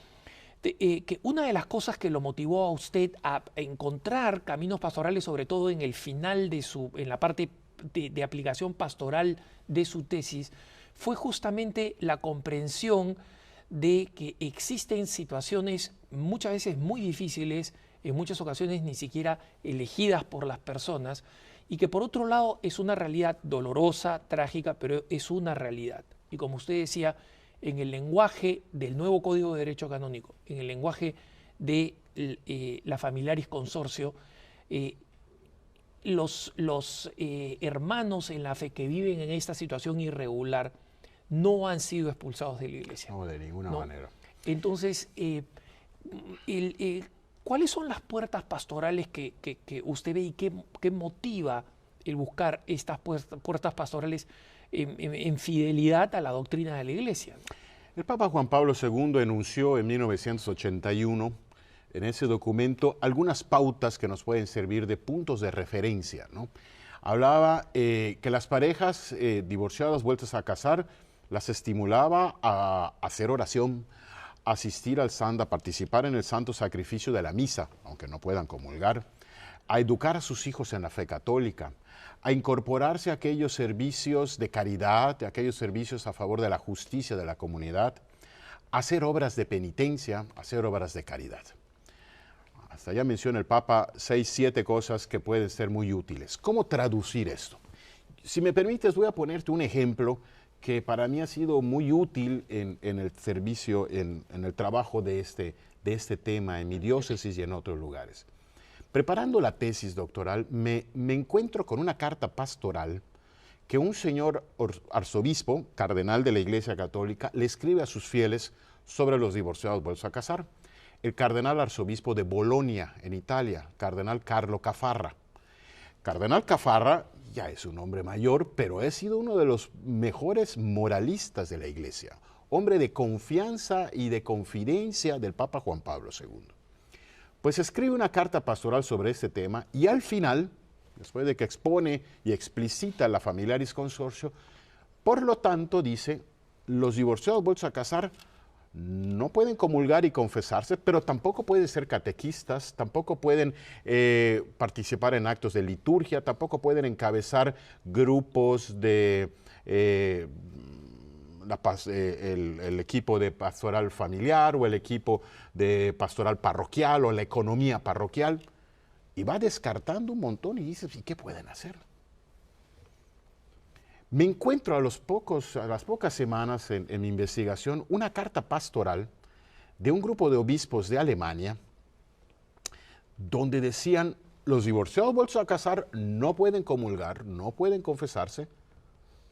que una de las cosas que lo motivó a usted a encontrar caminos pastorales, sobre todo en el final en la parte de aplicación pastoral de su tesis fue justamente la comprensión de que existen situaciones muchas veces muy difíciles, en muchas ocasiones ni siquiera elegidas por las personas, y que por otro lado es una realidad dolorosa, trágica, pero es una realidad. Y como usted decía, en el lenguaje del nuevo Código de Derecho Canónico, en el lenguaje de la Familiaris Consortio, los hermanos en la fe que viven en esta situación irregular no han sido expulsados de la iglesia. No, de ninguna manera. Entonces, ¿cuáles son las puertas pastorales que usted ve y qué motiva el buscar estas puertas pastorales en fidelidad a la doctrina de la iglesia? El Papa Juan Pablo II enunció en 1981 en ese documento algunas pautas que nos pueden servir de puntos de referencia, ¿no? Hablaba que las parejas divorciadas vueltas a casar las estimulaba a hacer oración, a asistir al santo, a participar en el santo sacrificio de la misa, aunque no puedan comulgar, a educar a sus hijos en la fe católica, a incorporarse a aquellos servicios de caridad, a aquellos servicios a favor de la justicia de la comunidad, a hacer obras de penitencia, a hacer obras de caridad. Hasta ya menciona el Papa 6, 7 cosas que pueden ser muy útiles. ¿Cómo traducir esto? Si me permites, voy a ponerte un ejemplo que para mí ha sido muy útil en el servicio, en el trabajo de este tema en mi diócesis y en otros lugares. Preparando la tesis doctoral, me encuentro con una carta pastoral que un señor arzobispo, cardenal de la Iglesia Católica, le escribe a sus fieles sobre los divorciados vueltos a casar. El cardenal arzobispo de Bolonia, en Italia, cardenal Carlo Caffarra. Cardenal Caffarra ya es un hombre mayor, pero ha sido uno de los mejores moralistas de la Iglesia, hombre de confianza y de confidencia del Papa Juan Pablo II. Pues escribe una carta pastoral sobre este tema y al final, después de que expone y explicita la Familiaris Consortio, por lo tanto dice, los divorciados vueltos a casar no pueden comulgar y confesarse, pero tampoco pueden ser catequistas, tampoco pueden participar en actos de liturgia, tampoco pueden encabezar grupos de el equipo de pastoral familiar o el equipo de pastoral parroquial o la economía parroquial. Y va descartando un montón y dices, ¿y qué pueden hacer? Me encuentro a las pocas semanas en mi investigación una carta pastoral de un grupo de obispos de Alemania donde decían, los divorciados vueltos a casar no pueden comulgar, no pueden confesarse,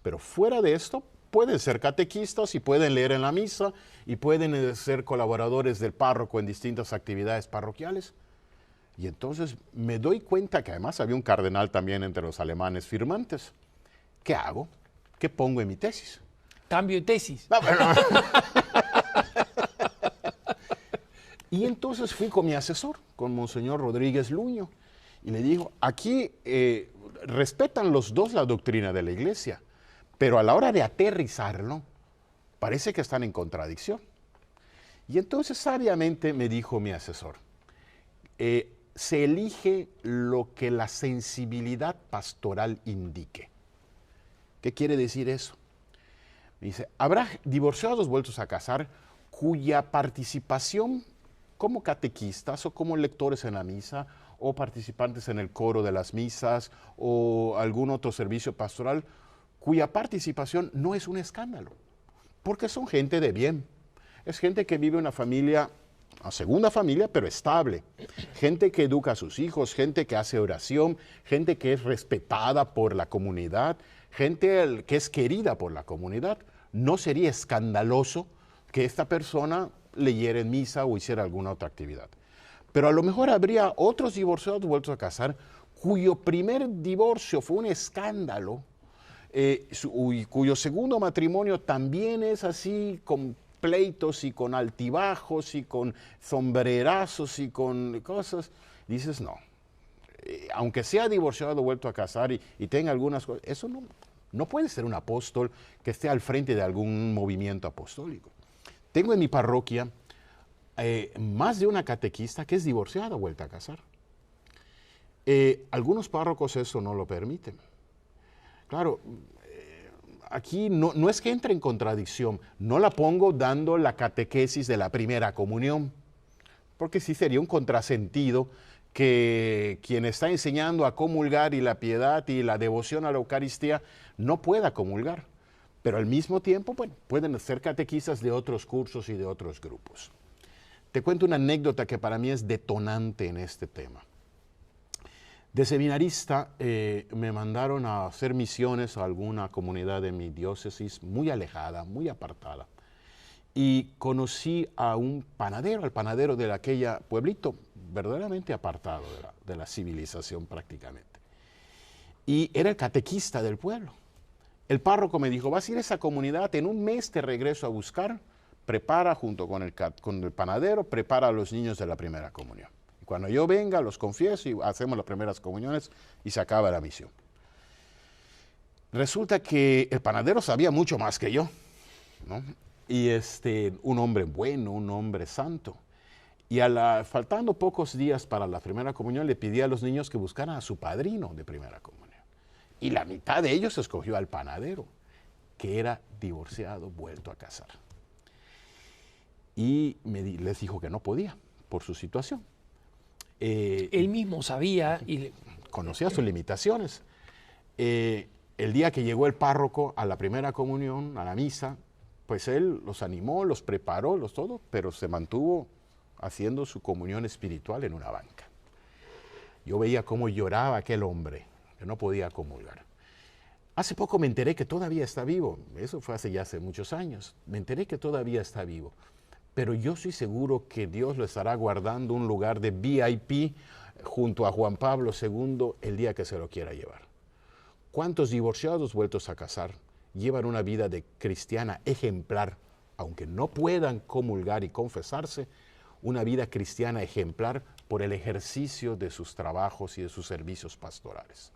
pero fuera de esto pueden ser catequistas y pueden leer en la misa y pueden ser colaboradores del párroco en distintas actividades parroquiales. Y entonces me doy cuenta que además había un cardenal también entre los alemanes firmantes. ¿Qué hago? ¿Qué pongo en mi tesis? Cambio de tesis. No, pero... Y entonces fui con mi asesor, con Monseñor Rodríguez Luño, y le digo, aquí respetan los dos la doctrina de la Iglesia, pero a la hora de aterrizarlo, parece que están en contradicción. Y entonces sabiamente me dijo mi asesor, se elige lo que la sensibilidad pastoral indique. ¿Qué quiere decir eso? Me dice, habrá divorciados vueltos a casar cuya participación como catequistas o como lectores en la misa o participantes en el coro de las misas o algún otro servicio pastoral, cuya participación no es un escándalo, porque son gente de bien. Es gente que vive una familia, una segunda familia, pero estable. Gente que educa a sus hijos, gente que hace oración, gente que es respetada por la comunidad, gente que es querida por la comunidad. No sería escandaloso que esta persona leyera en misa o hiciera alguna otra actividad. Pero a lo mejor habría otros divorciados vueltos a casar cuyo primer divorcio fue un escándalo, cuyo segundo matrimonio también es así, con pleitos y con altibajos y con sombrerazos y con cosas. Dices, no, aunque sea divorciado o vuelto a casar y tenga algunas cosas, eso no puede ser un apóstol que esté al frente de algún movimiento apostólico. Tengo en mi parroquia más de una catequista que es divorciada o vuelta a casar. Algunos párrocos eso no lo permiten. Claro, aquí no es que entre en contradicción, no la pongo dando la catequesis de la primera comunión, porque sí sería un contrasentido que quien está enseñando a comulgar y la piedad y la devoción a la Eucaristía no pueda comulgar, pero al mismo tiempo, bueno, pueden ser catequistas de otros cursos y de otros grupos. Te cuento una anécdota que para mí es detonante en este tema. De seminarista me mandaron a hacer misiones a alguna comunidad de mi diócesis muy alejada, muy apartada. Y conocí a un panadero, al panadero de aquella pueblito, verdaderamente apartado de la civilización prácticamente. Y era el catequista del pueblo. El párroco me dijo, vas a ir a esa comunidad, en un mes te regreso a buscar, prepara junto con el panadero, prepara a los niños de la primera comunión. Cuando yo venga, los confieso y hacemos las primeras comuniones y se acaba la misión. Resulta que el panadero sabía mucho más que yo, ¿no? Y un hombre bueno, un hombre santo. Y faltando pocos días para la primera comunión, le pedí a los niños que buscaran a su padrino de primera comunión. Y la mitad de ellos escogió al panadero, que era divorciado, vuelto a casar. Y les dijo que no podía por su situación. Él mismo sabía y conocía sus limitaciones. El día que llegó el párroco a la primera comunión, a la misa, pues él los animó, los preparó, todo, pero se mantuvo haciendo su comunión espiritual en una banca. Yo veía cómo lloraba aquel hombre, que no podía comulgar. Hace poco me enteré que todavía está vivo, eso fue hace muchos años, me enteré que todavía está vivo. Pero yo estoy seguro que Dios lo estará guardando un lugar de VIP junto a Juan Pablo II el día que se lo quiera llevar. ¿Cuántos divorciados vueltos a casar llevan una vida de cristiana ejemplar, aunque no puedan comulgar y confesarse, una vida cristiana ejemplar por el ejercicio de sus trabajos y de sus servicios pastorales?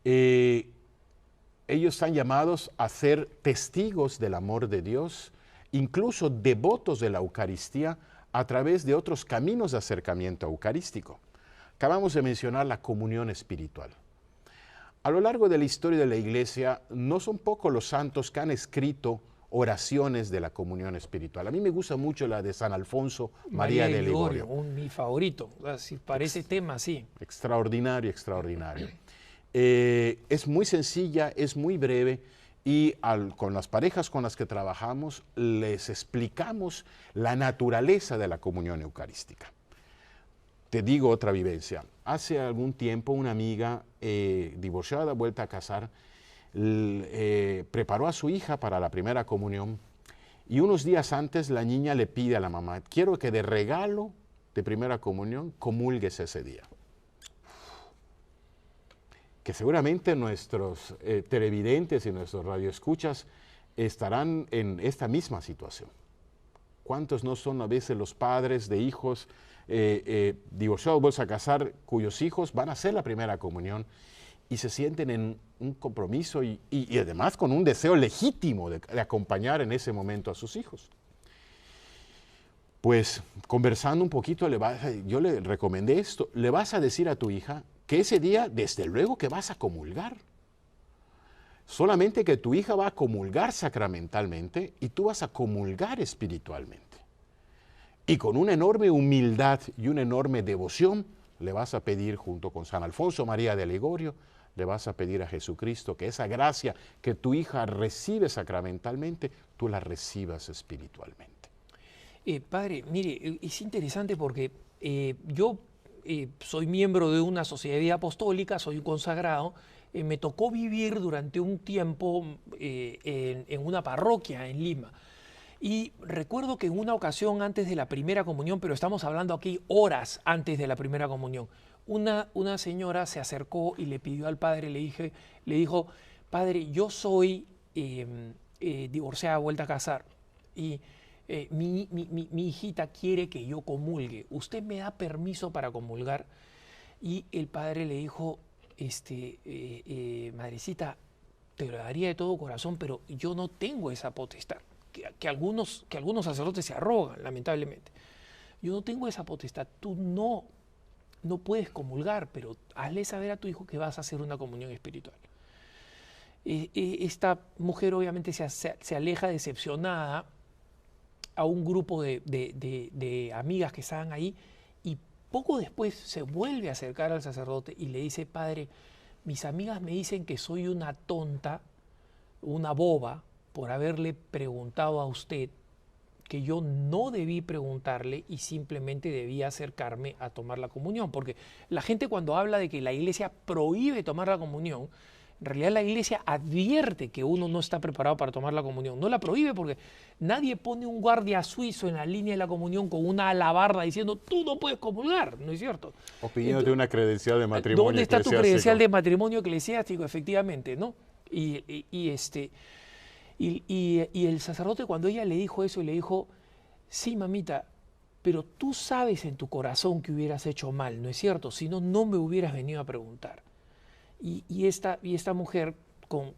Ellos están llamados a ser testigos del amor de Dios, incluso devotos de la Eucaristía a través de otros caminos de acercamiento eucarístico. Acabamos de mencionar la comunión espiritual. A lo largo de la historia de la Iglesia, no son pocos los santos que han escrito oraciones de la comunión espiritual. A mí me gusta mucho la de San Alfonso María de Ligorio. Mi favorito, para ese tema, sí. Extraordinario, extraordinario. Es muy sencilla, es muy breve. Y con las parejas con las que trabajamos, les explicamos la naturaleza de la comunión eucarística. Te digo otra vivencia. Hace algún tiempo una amiga divorciada, vuelta a casar, preparó a su hija para la primera comunión y unos días antes la niña le pide a la mamá, quiero que de regalo de primera comunión comulgues ese día. Que seguramente nuestros televidentes y nuestros radioescuchas estarán en esta misma situación. ¿Cuántos no son a veces los padres de hijos divorciados, vueltos a casar, cuyos hijos van a hacer la primera comunión y se sienten en un compromiso y además con un deseo legítimo de acompañar en ese momento a sus hijos? Pues conversando un poquito, yo le recomendé esto, le vas a decir a tu hija que ese día, desde luego que vas a comulgar. Solamente que tu hija va a comulgar sacramentalmente y tú vas a comulgar espiritualmente. Y con una enorme humildad y una enorme devoción, le vas a pedir junto con San Alfonso María de Ligorio, le vas a pedir a Jesucristo que esa gracia que tu hija recibe sacramentalmente, tú la recibas espiritualmente. Padre, mire, es interesante porque yo soy miembro de una sociedad apostólica, soy un consagrado, me tocó vivir durante un tiempo en una parroquia en Lima. Y recuerdo que en una ocasión antes de la primera comunión, pero estamos hablando aquí horas antes de la primera comunión, una señora se acercó y le pidió al padre, le dijo, padre, yo soy divorciada, vuelta a casar, y mi hijita quiere que yo comulgue. ¿Usted me da permiso para comulgar? Y el padre le dijo, madrecita, te lo daría de todo corazón, pero yo no tengo esa potestad. Que algunos sacerdotes se arrogan, lamentablemente. Yo no tengo esa potestad. Tú no puedes comulgar, pero hazle saber a tu hijo que vas a hacer una comunión espiritual. Esta mujer obviamente se aleja decepcionada a un grupo de amigas que estaban ahí y poco después se vuelve a acercar al sacerdote y le dice, padre, mis amigas me dicen que soy una tonta, una boba, por haberle preguntado a usted, que yo no debí preguntarle y simplemente debía acercarme a tomar la comunión. Porque la gente cuando habla de que la iglesia prohíbe tomar la comunión, en realidad la iglesia advierte que uno no está preparado para tomar la comunión. No la prohíbe porque nadie pone un guardia suizo en la línea de la comunión con una alabarda diciendo tú no puedes comulgar, ¿no es cierto? O pidiéndote una credencial de matrimonio ¿Dónde está tu eclesiástico? credencial de matrimonio eclesiástico? Efectivamente, ¿no? Y el sacerdote cuando ella le dijo eso, le dijo, sí, mamita, pero tú sabes en tu corazón que hubieras hecho mal, ¿no es cierto? Si no, no me hubieras venido a preguntar. Y esta mujer, con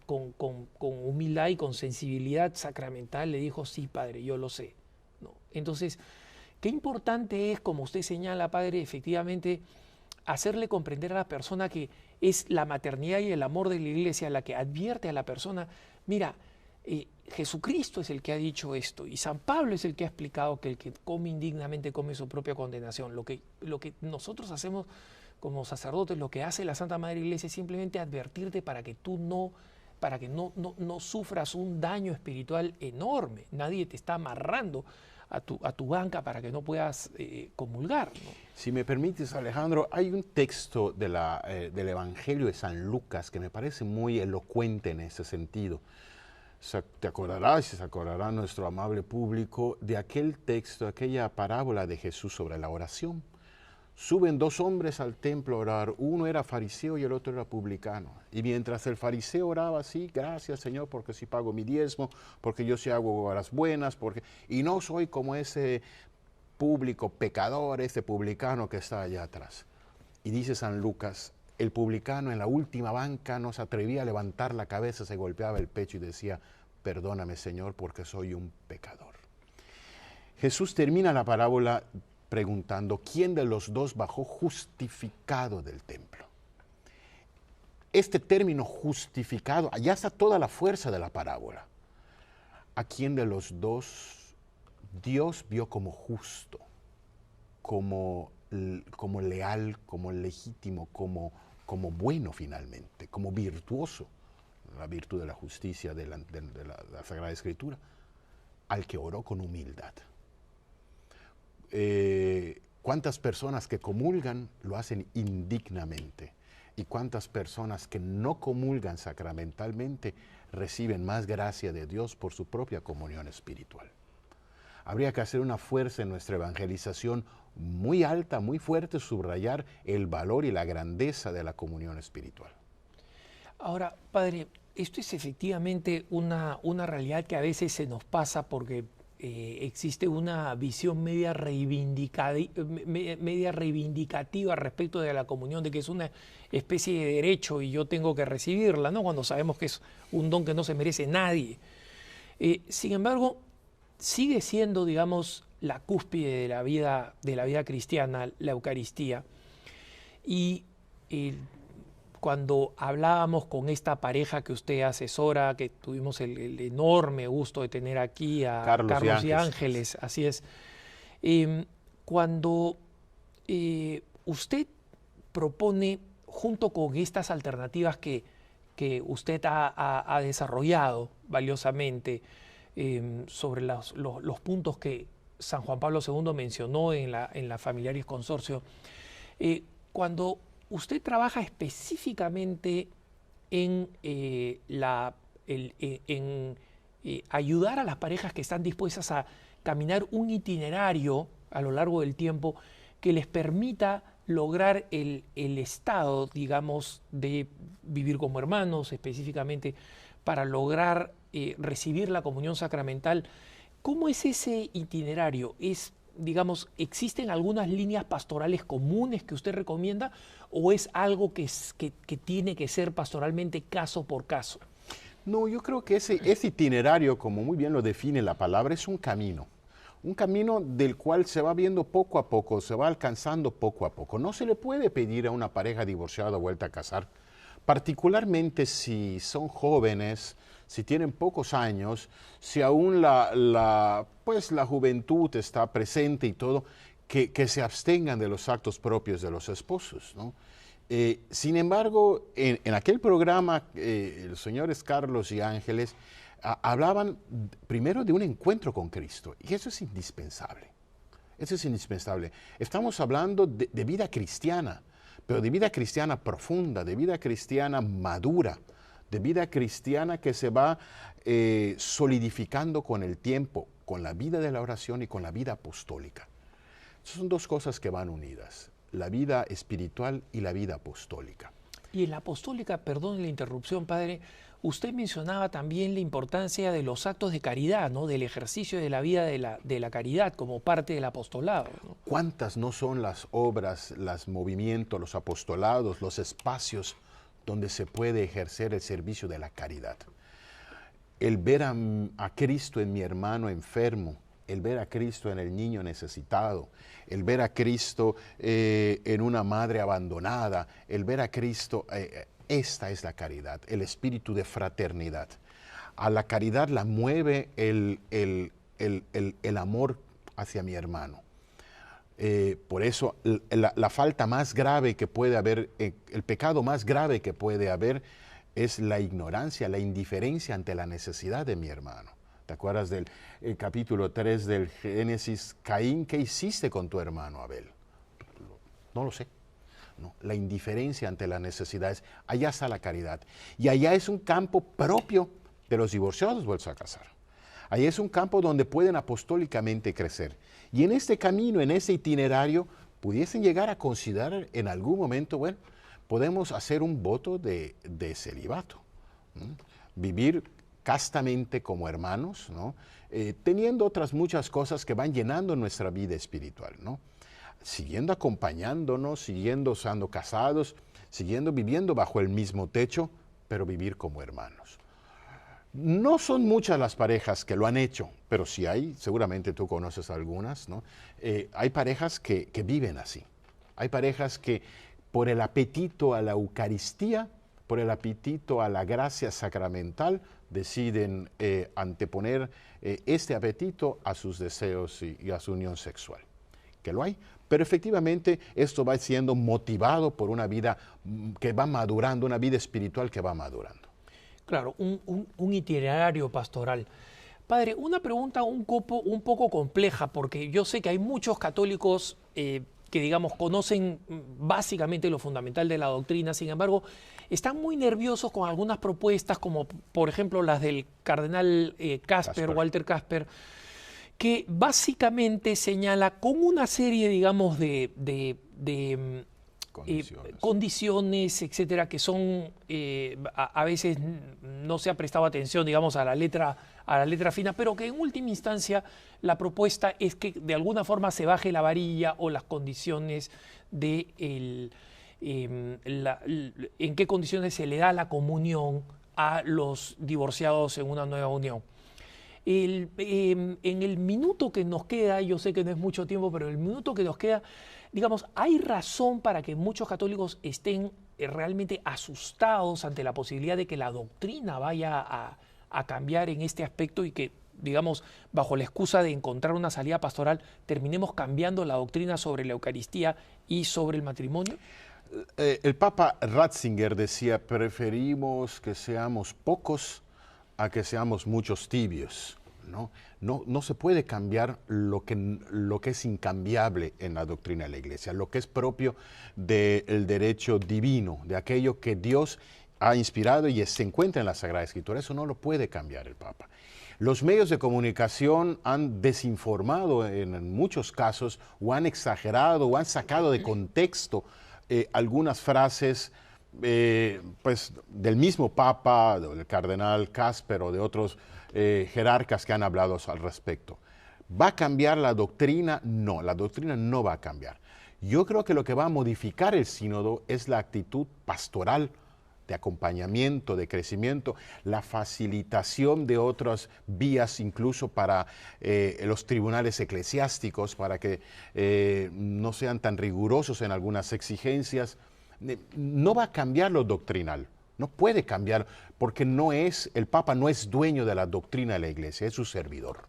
humildad y con sensibilidad sacramental, le dijo, sí, padre, yo lo sé. ¿No? Entonces, qué importante es, como usted señala, padre, efectivamente, hacerle comprender a la persona que es la maternidad y el amor de la iglesia la que advierte a la persona, mira, Jesucristo es el que ha dicho esto y San Pablo es el que ha explicado que el que come indignamente come su propia condenación. Lo que nosotros hacemos como sacerdotes, lo que hace la Santa Madre Iglesia es simplemente advertirte para que tú no sufras un daño espiritual enorme. Nadie te está amarrando a tu banca para que no puedas comulgar, ¿no? Si me permites, Alejandro, hay un texto del Evangelio de San Lucas que me parece muy elocuente en ese sentido. Te acordarás, y se acordará nuestro amable público, de aquel texto, aquella parábola de Jesús sobre la oración. Suben dos hombres al templo a orar, uno era fariseo y el otro era publicano. Y mientras el fariseo oraba así, gracias Señor, porque sí pago mi diezmo, porque yo sí hago obras buenas, y no soy como ese público pecador, ese publicano que está allá atrás. Y dice San Lucas, el publicano en la última banca no se atrevía a levantar la cabeza, se golpeaba el pecho y decía, perdóname Señor, porque soy un pecador. Jesús termina la parábola preguntando, ¿quién de los dos bajó justificado del templo? Este término justificado, allá está toda la fuerza de la parábola. ¿A quién de los dos Dios vio como justo, como leal, como legítimo, como bueno finalmente, como virtuoso, la virtud de la justicia de la Sagrada Escritura, al que oró con humildad? ¿Cuántas personas que comulgan lo hacen indignamente? ¿Y cuántas personas que no comulgan sacramentalmente reciben más gracia de Dios por su propia comunión espiritual? Habría que hacer una fuerza en nuestra evangelización muy alta, muy fuerte, subrayar el valor y la grandeza de la comunión espiritual. Ahora, padre, esto es efectivamente una realidad que a veces se nos pasa porque existe una visión media reivindicativa respecto de la comunión, de que es una especie de derecho y yo tengo que recibirla, ¿no? Cuando sabemos que es un don que no se merece nadie. Sin embargo, sigue siendo, digamos, la cúspide de la vida cristiana, la Eucaristía. Y cuando hablábamos con esta pareja que usted asesora, que tuvimos el enorme gusto de tener aquí a Carlos y Ángeles, así es, cuando usted propone, junto con estas alternativas que usted ha desarrollado valiosamente, sobre los puntos que San Juan Pablo II mencionó en la Familiaris Consortio, cuando usted trabaja específicamente en ayudar a las parejas que están dispuestas a caminar un itinerario a lo largo del tiempo que les permita lograr el estado, digamos, de vivir como hermanos, específicamente para lograr recibir la comunión sacramental. ¿Cómo es ese itinerario? Digamos, ¿existen algunas líneas pastorales comunes que usted recomienda o es algo que tiene que ser pastoralmente caso por caso? No, yo creo que ese itinerario, como muy bien lo define la palabra, es un camino del cual se va viendo poco a poco, se va alcanzando poco a poco. No se le puede pedir a una pareja divorciada vuelta a casar, particularmente si son jóvenes, si tienen pocos años, si aún pues la juventud está presente y todo, que se abstengan de los actos propios de los esposos, ¿no? Sin embargo, en aquel programa, los señores Carlos y Ángeles hablaban primero de un encuentro con Cristo, y eso es indispensable. Eso es indispensable. Estamos hablando de vida cristiana, pero de vida cristiana profunda, de vida cristiana madura, de vida cristiana que se va solidificando con el tiempo, con la vida de la oración y con la vida apostólica. Son dos cosas que van unidas, la vida espiritual y la vida apostólica. Y en la apostólica, perdón la interrupción, padre, usted mencionaba también la importancia de los actos de caridad, ¿no? Del ejercicio de la vida de la caridad como parte del apostolado, ¿no? ¿Cuántas no son las obras, los movimientos, los apostolados, los espacios donde se puede ejercer el servicio de la caridad? El ver a Cristo en mi hermano enfermo, el ver a Cristo en el niño necesitado, el ver a Cristo en una madre abandonada, el ver a Cristo, esta es la caridad, el espíritu de fraternidad. A la caridad la mueve el amor hacia mi hermano. Por eso la falta más grave que puede haber, el pecado más grave que puede haber es la ignorancia, la indiferencia ante la necesidad de mi hermano. ¿Te acuerdas del capítulo 3 del Génesis? Caín, ¿qué hiciste con tu hermano Abel? No lo sé. No, la indiferencia ante las necesidades, allá está la caridad. Y allá es un campo propio de los divorciados vueltos a casar. Allá es un campo donde pueden apostólicamente crecer. Y en este camino, en ese itinerario, pudiesen llegar a considerar en algún momento, bueno, podemos hacer un voto de celibato, ¿no? Vivir castamente como hermanos, ¿no? Teniendo otras muchas cosas que van llenando nuestra vida espiritual, ¿no? Siguiendo acompañándonos, siguiendo siendo casados, siguiendo viviendo bajo el mismo techo, pero vivir como hermanos. No son muchas las parejas que lo han hecho, pero sí hay, seguramente tú conoces algunas, ¿no? Hay parejas que viven así. Hay parejas que por el apetito a la Eucaristía, por el apetito a la gracia sacramental, deciden anteponer este apetito a sus deseos y a su unión sexual. Que lo hay, pero efectivamente esto va siendo motivado por una vida que va madurando, una vida espiritual que va madurando. Claro, un itinerario pastoral. Padre, una pregunta un poco compleja, porque yo sé que hay muchos católicos que, digamos, conocen básicamente lo fundamental de la doctrina, sin embargo, están muy nerviosos con algunas propuestas, como por ejemplo las del cardenal Walter Casper, que básicamente señala con una serie, digamos, de condiciones, etcétera, que son, a veces no se ha prestado atención, digamos, a la letra fina, pero que en última instancia la propuesta es que de alguna forma se baje la varilla o las condiciones de en qué condiciones se le da la comunión a los divorciados en una nueva unión. En el minuto que nos queda, yo sé que no es mucho tiempo, pero el minuto que nos queda, digamos, ¿hay razón para que muchos católicos estén realmente asustados ante la posibilidad de que la doctrina vaya a cambiar en este aspecto y que, digamos, bajo la excusa de encontrar una salida pastoral, terminemos cambiando la doctrina sobre la Eucaristía y sobre el matrimonio? El Papa Ratzinger decía, preferimos que seamos pocos a que seamos muchos tibios, ¿no? No se puede cambiar lo que es incambiable en la doctrina de la Iglesia, lo que es propio del derecho divino, de aquello que Dios ha inspirado y se encuentra en la Sagrada Escritura. Eso no lo puede cambiar el Papa. Los medios de comunicación han desinformado en muchos casos, o han exagerado, o han sacado de contexto algunas frases pues, del mismo Papa, del cardenal Casper o de otros jerarcas que han hablado al respecto. ¿Va a cambiar la doctrina? No, la doctrina no va a cambiar. Yo creo que lo que va a modificar el sínodo es la actitud pastoral, de acompañamiento, de crecimiento, la facilitación de otras vías incluso para los tribunales eclesiásticos, para que no sean tan rigurosos en algunas exigencias, no va a cambiar lo doctrinal. No puede cambiar, porque el Papa no es dueño de la doctrina de la Iglesia, es su servidor,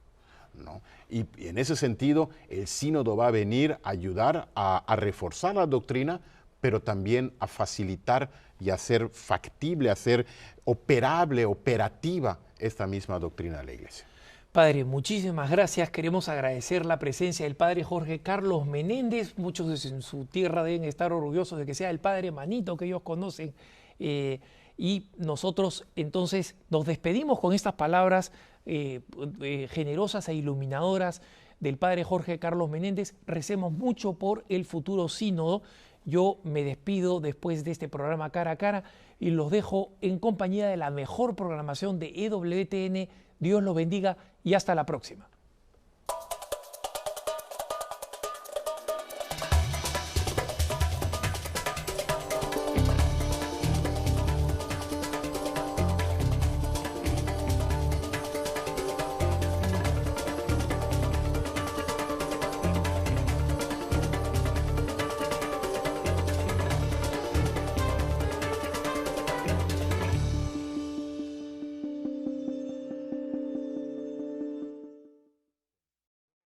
¿no? Y en ese sentido, el sínodo va a venir a ayudar a reforzar la doctrina, pero también a facilitar y a hacer factible, a hacer operativa esta misma doctrina de la Iglesia. Padre, muchísimas gracias. Queremos agradecer la presencia del Padre Jorge Carlos Menéndez. Muchos en su tierra deben estar orgullosos de que sea el Padre Manito que ellos conocen. Y nosotros entonces nos despedimos con estas palabras generosas e iluminadoras del Padre Jorge Carlos Menéndez. Recemos mucho por el futuro sínodo. Yo me despido después de este programa Cara a Cara y los dejo en compañía de la mejor programación de EWTN. Dios los bendiga y hasta la próxima.